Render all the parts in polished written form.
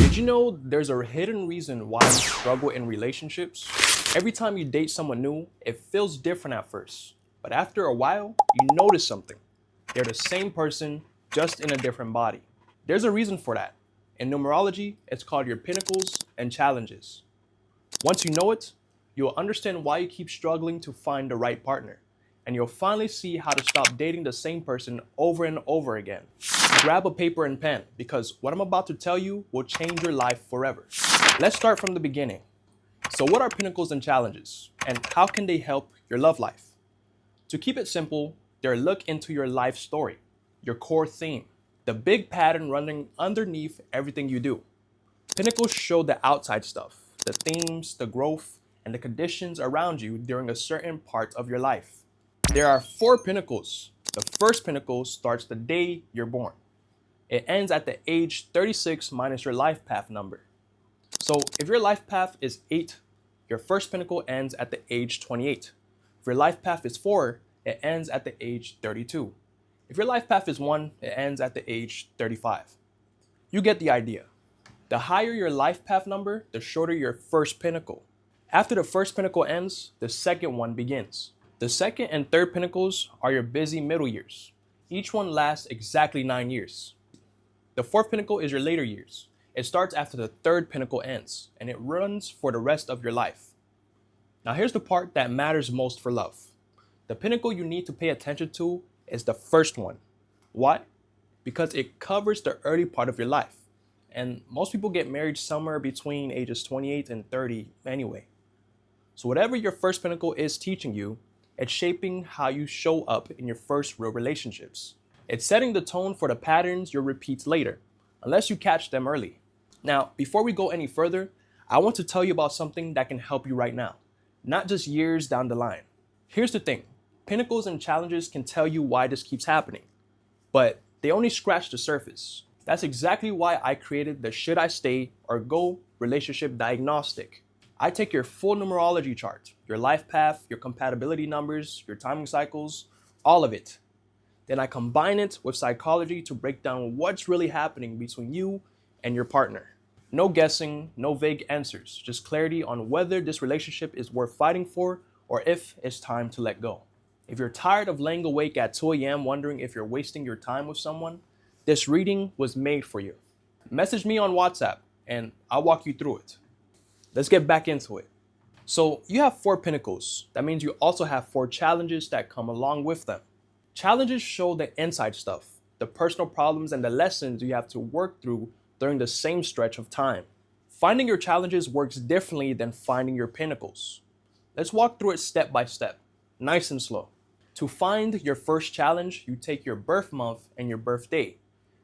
Did you know there's a hidden reason why we struggle in relationships? Every time you date someone new, it feels different at first. But after a while, you notice something. They're the same person, just in a different body. There's a reason for that. In numerology, it's called your pinnacles and challenges. Once you know it, you'll understand why you keep struggling to find the right partner. And you'll finally see how to stop dating the same person over and over again. Grab a paper and pen, because what I'm about to tell you will change your life forever. Let's start from the beginning. So what are pinnacles and challenges, and how can they help your love life? To keep it simple, they're a look into your life story, your core theme, the big pattern running underneath everything you do. Pinnacles show the outside stuff, the themes, the growth, and the conditions around you during a certain part of your life. There are 4 pinnacles. The first pinnacle starts the day you're born. It ends at the age 36 minus your life path number. So if your life path is 8, your first pinnacle ends at the age 28. If your life path is 4, it ends at the age 32. If your life path is 1, it ends at the age 35. You get the idea. The higher your life path number, the shorter your first pinnacle. After the first pinnacle ends, the second one begins. The second and third pinnacles are your busy middle years. Each one lasts exactly 9 years. The fourth pinnacle is your later years. It starts after the third pinnacle ends, and it runs for the rest of your life. Now here's the part that matters most for love. The pinnacle you need to pay attention to is the first one. Why? Because it covers the early part of your life. And most people get married somewhere between ages 28 and 30 anyway. So whatever your first pinnacle is teaching you, it's shaping how you show up in your first real relationships. It's setting the tone for the patterns you'll repeat later, unless you catch them early. Now, before we go any further, I want to tell you about something that can help you right now, not just years down the line. Here's the thing, pinnacles and challenges can tell you why this keeps happening, but they only scratch the surface. That's exactly why I created the Should I Stay or Go Relationship Diagnostic. I take your full numerology chart, your life path, your compatibility numbers, your timing cycles, all of it. Then I combine it with psychology to break down what's really happening between you and your partner. No guessing, no vague answers, just clarity on whether this relationship is worth fighting for or if it's time to let go. If you're tired of laying awake at 2 a.m. wondering if you're wasting your time with someone, this reading was made for you. Message me on WhatsApp and I'll walk you through it. Let's get back into it. So you have 4 pinnacles. That means you also have 4 challenges that come along with them. Challenges show the inside stuff, the personal problems and the lessons you have to work through during the same stretch of time. Finding your challenges works differently than finding your pinnacles. Let's walk through it step by step, nice and slow. To find your first challenge, you take your birth month and your birthday.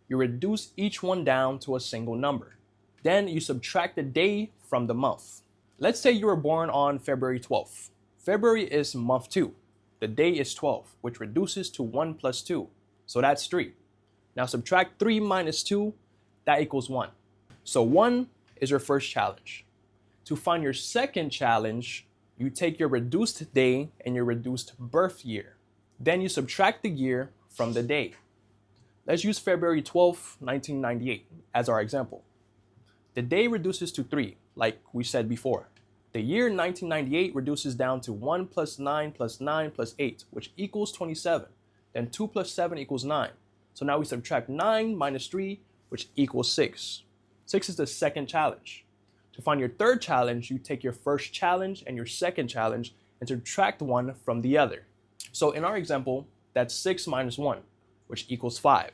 You reduce each one down to a single number. Then you subtract the day from the month. Let's say you were born on February 12th. February is month 2. The day is 12, which reduces to 1 plus 2. So that's 3. Now subtract 3 minus 2, that equals 1. So 1 is your first challenge. To find your second challenge, you take your reduced day and your reduced birth year. Then you subtract the year from the day. Let's use February 12th, 1998 as our example. The day reduces to 3, like we said before. The year 1998 reduces down to 1 plus 9 plus 9 plus 8, which equals 27. Then 2 plus 7 equals 9. So now we subtract 9 minus 3, which equals 6. 6 is the second challenge. To find your third challenge, you take your first challenge and your second challenge and subtract 1 from the other. So in our example, that's 6 minus 1, which equals 5.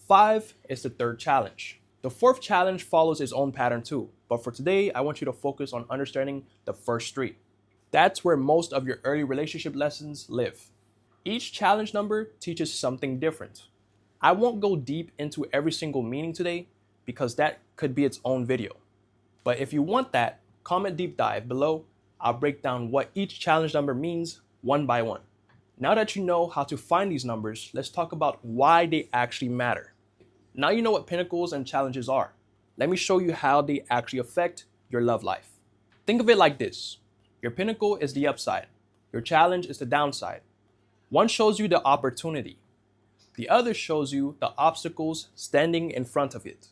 5 is the third challenge. The fourth challenge follows its own pattern too, but for today, I want you to focus on understanding the first 3. That's where most of your early relationship lessons live. Each challenge number teaches something different. I won't go deep into every single meaning today because that could be its own video. But if you want that, comment deep dive below. I'll break down what each challenge number means one by one. Now that you know how to find these numbers, let's talk about why they actually matter. Now you know what pinnacles and challenges are. Let me show you how they actually affect your love life. Think of it like this. Your pinnacle is the upside. Your challenge is the downside. One shows you the opportunity. The other shows you the obstacles standing in front of it.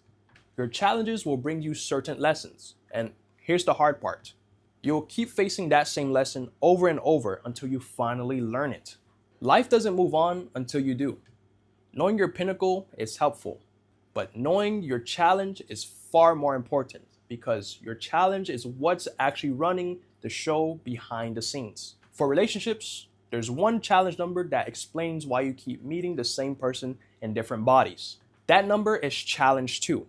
Your challenges will bring you certain lessons. And here's the hard part. You'll keep facing that same lesson over and over until you finally learn it. Life doesn't move on until you do. Knowing your pinnacle is helpful, but knowing your challenge is far more important because your challenge is what's actually running the show behind the scenes. For relationships, there's one challenge number that explains why you keep meeting the same person in different bodies. That number is challenge 2.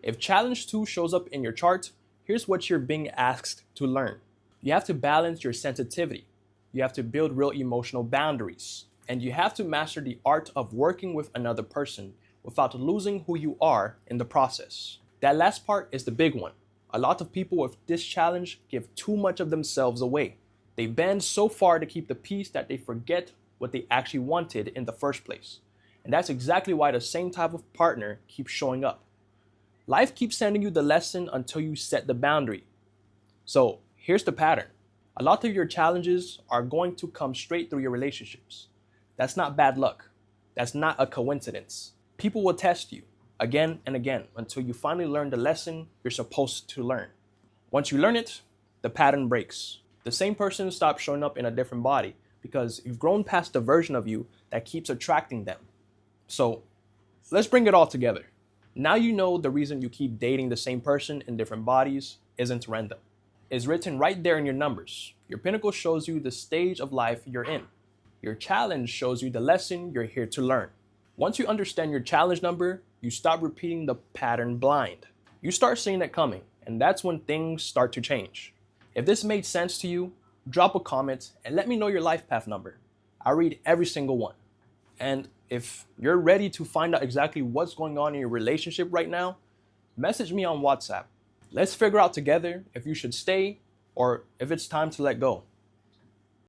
If challenge 2 shows up in your chart, here's what you're being asked to learn. You have to balance your sensitivity. You have to build real emotional boundaries. And you have to master the art of working with another person without losing who you are in the process. That last part is the big one. A lot of people with this challenge give too much of themselves away. They bend so far to keep the peace that they forget what they actually wanted in the first place. And that's exactly why the same type of partner keeps showing up. Life keeps sending you the lesson until you set the boundary. So here's the pattern. A lot of your challenges are going to come straight through your relationships. That's not bad luck. That's not a coincidence. People will test you again and again until you finally learn the lesson you're supposed to learn. Once you learn it, the pattern breaks. The same person stops showing up in a different body because you've grown past the version of you that keeps attracting them. So let's bring it all together. Now you know the reason you keep dating the same person in different bodies isn't random. It's written right there in your numbers. Your pinnacle shows you the stage of life you're in. Your challenge shows you the lesson you're here to learn. Once you understand your challenge number, you stop repeating the pattern blind. You start seeing it coming, and that's when things start to change. If this made sense to you, drop a comment and let me know your life path number. I read every single one. And if you're ready to find out exactly what's going on in your relationship right now, message me on WhatsApp. Let's figure out together if you should stay or if it's time to let go.